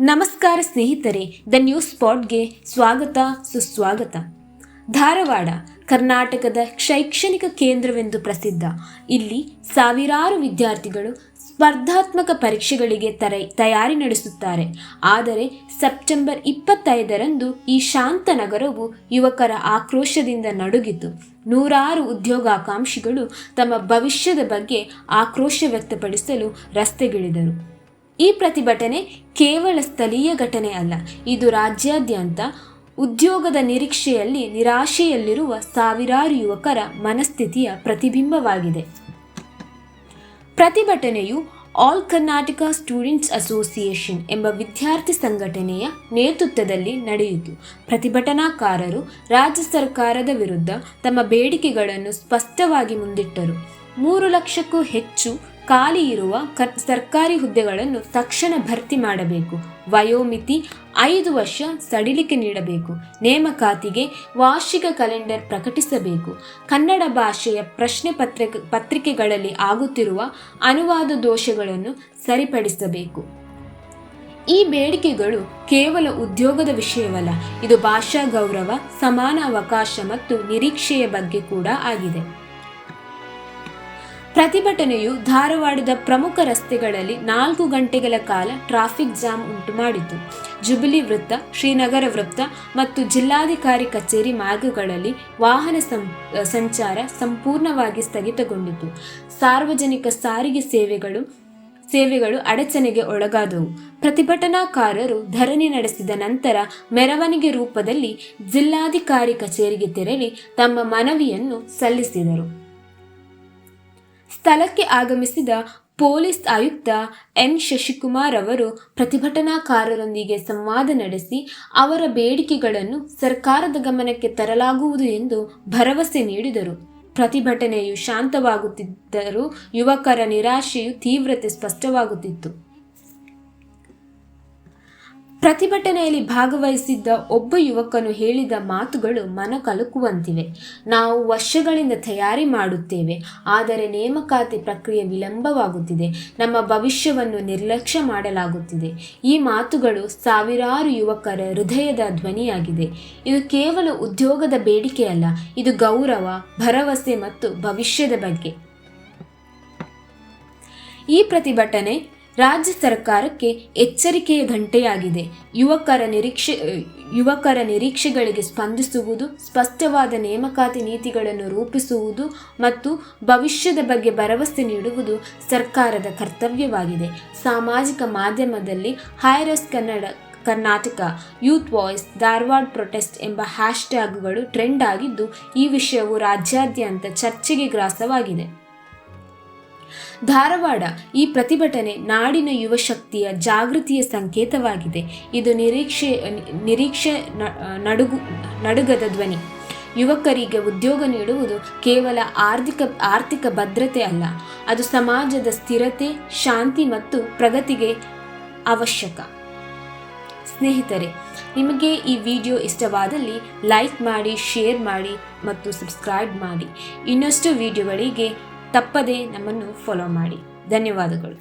ನಮಸ್ಕಾರ ಸ್ನೇಹಿತರೆ, the news ಸ್ಪಾಟ್ಗೆ ಸ್ವಾಗತ ಸುಸ್ವಾಗತ. ಧಾರವಾಡ ಕರ್ನಾಟಕದ ಶೈಕ್ಷಣಿಕ ಕೇಂದ್ರವೆಂದು ಪ್ರಸಿದ್ಧ. ಇಲ್ಲಿ ಸಾವಿರಾರು ವಿದ್ಯಾರ್ಥಿಗಳು ಸ್ಪರ್ಧಾತ್ಮಕ ಪರೀಕ್ಷೆಗಳಿಗೆ ತಯಾರಿ ನಡೆಸುತ್ತಾರೆ. ಆದರೆ ಸೆಪ್ಟೆಂಬರ್ 25ರಂದು ಈ ಶಾಂತ ನಗರವು ಯುವಕರ ಆಕ್ರೋಶದಿಂದ ನಡುಗಿತು. ನೂರಾರು ಉದ್ಯೋಗಾಕಾಂಕ್ಷಿಗಳು ತಮ್ಮ ಭವಿಷ್ಯದ ಬಗ್ಗೆ ಆಕ್ರೋಶ ವ್ಯಕ್ತಪಡಿಸಲು ರಸ್ತೆಗಿಳಿದರು. ಈ ಪ್ರತಿಭಟನೆ ಕೇವಲ ಸ್ಥಳೀಯ ಘಟನೆ ಅಲ್ಲ, ಇದು ರಾಜ್ಯಾದ್ಯಂತ ಉದ್ಯೋಗದ ನಿರೀಕ್ಷೆಯಲ್ಲಿ ನಿರಾಶೆಯಲ್ಲಿರುವ ಸಾವಿರಾರು ಯುವಕರ ಮನಸ್ಥಿತಿಯ ಪ್ರತಿಬಿಂಬವಾಗಿದೆ. ಪ್ರತಿಭಟನೆಯು ಆಲ್ ಕರ್ನಾಟಕ ಸ್ಟೂಡೆಂಟ್ಸ್ ಅಸೋಸಿಯೇಷನ್ ಎಂಬ ವಿದ್ಯಾರ್ಥಿ ಸಂಘಟನೆಯ ನೇತೃತ್ವದಲ್ಲಿ ನಡೆಯಿತು. ಪ್ರತಿಭಟನಾಕಾರರು ರಾಜ್ಯ ಸರ್ಕಾರದ ವಿರುದ್ಧ ತಮ್ಮ ಬೇಡಿಕೆಗಳನ್ನು ಸ್ಪಷ್ಟವಾಗಿ ಮುಂದಿಟ್ಟರು. 3 ಲಕ್ಷಕ್ಕೂ ಹೆಚ್ಚು ಖಾಲಿ ಇರುವ ಸರ್ಕಾರಿ ಹುದ್ದೆಗಳನ್ನು ತಕ್ಷಣ ಭರ್ತಿ ಮಾಡಬೇಕು. ವಯೋಮಿತಿ 5 ವರ್ಷ ಸಡಿಲಿಕೆ ನೀಡಬೇಕು. ನೇಮಕಾತಿಗೆ ವಾರ್ಷಿಕ ಕ್ಯಾಲೆಂಡರ್ ಪ್ರಕಟಿಸಬೇಕು. ಕನ್ನಡ ಭಾಷೆಯ ಪ್ರಶ್ನೆ ಪತ್ರಿಕೆಗಳಲ್ಲಿ ಆಗುತ್ತಿರುವ ಅನುವಾದ ದೋಷಗಳನ್ನು ಸರಿಪಡಿಸಬೇಕು. ಈ ಬೇಡಿಕೆಗಳು ಕೇವಲ ಉದ್ಯೋಗದ ವಿಷಯವಲ್ಲ, ಇದು ಭಾಷಾ ಗೌರವ, ಸಮಾನ ಅವಕಾಶ ಮತ್ತು ನಿರೀಕ್ಷೆಯ ಬಗ್ಗೆ ಕೂಡ ಆಗಿದೆ. ಪ್ರತಿಭಟನೆಯು ಧಾರವಾಡದ ಪ್ರಮುಖ ರಸ್ತೆಗಳಲ್ಲಿ 4 ಗಂಟೆಗಳ ಕಾಲ ಟ್ರಾಫಿಕ್ ಜಾಮ್ ಉಂಟು ಮಾಡಿತು. ಜುಬಿಲಿ ವೃತ್ತ, ಶ್ರೀನಗರ ವೃತ್ತ ಮತ್ತು ಜಿಲ್ಲಾಧಿಕಾರಿ ಕಚೇರಿ ಮಾರ್ಗಗಳಲ್ಲಿ ವಾಹನ ಸಂಚಾರ ಸಂಪೂರ್ಣವಾಗಿ ಸ್ಥಗಿತಗೊಂಡಿತು. ಸಾರ್ವಜನಿಕ ಸಾರಿಗೆ ಸೇವೆಗಳು ಅಡಚಣೆಗೆ ಒಳಗಾದವು. ಪ್ರತಿಭಟನಾಕಾರರು ಧರಣಿ ನಡೆಸಿದ ನಂತರ ಮೆರವಣಿಗೆ ರೂಪದಲ್ಲಿ ಜಿಲ್ಲಾಧಿಕಾರಿ ಕಚೇರಿಗೆ ತೆರಳಿ ತಮ್ಮ ಮನವಿಯನ್ನು ಸಲ್ಲಿಸಿದರು. ಸ್ಥಳಕ್ಕೆ ಆಗಮಿಸಿದ ಪೊಲೀಸ್ ಆಯುಕ್ತ ಎನ್ ಶಶಿಕುಮಾರ್ ಅವರು ಪ್ರತಿಭಟನಾಕಾರರೊಂದಿಗೆ ಸಂವಾದ ನಡೆಸಿ ಅವರ ಬೇಡಿಕೆಗಳನ್ನು ಸರ್ಕಾರದ ಗಮನಕ್ಕೆ ತರಲಾಗುವುದು ಎಂದು ಭರವಸೆ ನೀಡಿದರು. ಪ್ರತಿಭಟನೆಯು ಶಾಂತವಾಗುತ್ತಿದ್ದರೂ ಯುವಕರ ನಿರಾಶೆಯು ತೀವ್ರತೆ ಸ್ಪಷ್ಟವಾಗುತ್ತಿತ್ತು. ಪ್ರತಿಭಟನೆಯಲ್ಲಿ ಭಾಗವಹಿಸಿದ್ದ ಒಬ್ಬ ಯುವಕನು ಹೇಳಿದ ಮಾತುಗಳು ಮನ ಕಲಕುವಂತಿವೆ. ನಾವು ವರ್ಷಗಳಿಂದ ತಯಾರಿ ಮಾಡುತ್ತೇವೆ, ಆದರೆ ನೇಮಕಾತಿ ಪ್ರಕ್ರಿಯೆ ವಿಳಂಬವಾಗುತ್ತಿದೆ. ನಮ್ಮ ಭವಿಷ್ಯವನ್ನು ನಿರ್ಲಕ್ಷ್ಯ ಮಾಡಲಾಗುತ್ತಿದೆ. ಈ ಮಾತುಗಳು ಸಾವಿರಾರು ಯುವಕರ ಹೃದಯದ ಧ್ವನಿಯಾಗಿದೆ. ಇದು ಕೇವಲ ಉದ್ಯೋಗದ ಬೇಡಿಕೆಯಲ್ಲ, ಇದು ಗೌರವ, ಭರವಸೆ ಮತ್ತು ಭವಿಷ್ಯದ ಬಗ್ಗೆ. ಈ ಪ್ರತಿಭಟನೆ ರಾಜ್ಯ ಸರ್ಕಾರಕ್ಕೆ ಎಚ್ಚರಿಕೆಯ ಗಂಟೆಯಾಗಿದೆ. ಯುವಕರ ನಿರೀಕ್ಷೆಗಳಿಗೆ ಸ್ಪಂದಿಸುವುದು, ಸ್ಪಷ್ಟವಾದ ನೇಮಕಾತಿ ನೀತಿಗಳನ್ನು ರೂಪಿಸುವುದು ಮತ್ತು ಭವಿಷ್ಯದ ಬಗ್ಗೆ ಭರವಸೆ ನೀಡುವುದು ಸರ್ಕಾರದ ಕರ್ತವ್ಯವಾಗಿದೆ. ಸಾಮಾಜಿಕ ಮಾಧ್ಯಮದಲ್ಲಿ ಹೈರಸ್ Karnataka, youth voice, Dharwad protest ಎಂಬ ಹ್ಯಾಶ್ಟ್ಯಾಗ್ಗಳು ಟ್ರೆಂಡ್ ಆಗಿದ್ದು, ಈ ವಿಷಯವು ರಾಜ್ಯಾದ್ಯಂತ ಚರ್ಚೆಗೆ ಗ್ರಾಸವಾಗಿದೆ. ಧಾರವಾಡ ಈ ಪ್ರತಿಭಟನೆ ನಾಡಿನ ಯುವ ಶಕ್ತಿಯ ಜಾಗೃತಿಯ ಸಂಕೇತವಾಗಿದೆ. ಇದು ನಿರೀಕ್ಷೆ ನಡುಗದ ಧ್ವನಿ. ಯುವಕರಿಗೆ ಉದ್ಯೋಗ ನೀಡುವುದು ಕೇವಲ ಆರ್ಥಿಕ ಭದ್ರತೆ ಅಲ್ಲ, ಅದು ಸಮಾಜದ ಸ್ಥಿರತೆ, ಶಾಂತಿ ಮತ್ತು ಪ್ರಗತಿಗೆ ಅವಶ್ಯಕ. ಸ್ನೇಹಿತರೆ, ನಿಮಗೆ ಈ ವಿಡಿಯೋ ಇಷ್ಟವಾದಲ್ಲಿ ಲೈಕ್ ಮಾಡಿ, ಶೇರ್ ಮಾಡಿ ಮತ್ತು ಸಬ್ಸ್ಕ್ರೈಬ್ ಮಾಡಿ. ಇನ್ನಷ್ಟು ವಿಡಿಯೋಗಳಿಗೆ ತಪ್ಪದೇ ನಮ್ಮನ್ನು ಫಾಲೋ ಮಾಡಿ. ಧನ್ಯವಾದಗಳು.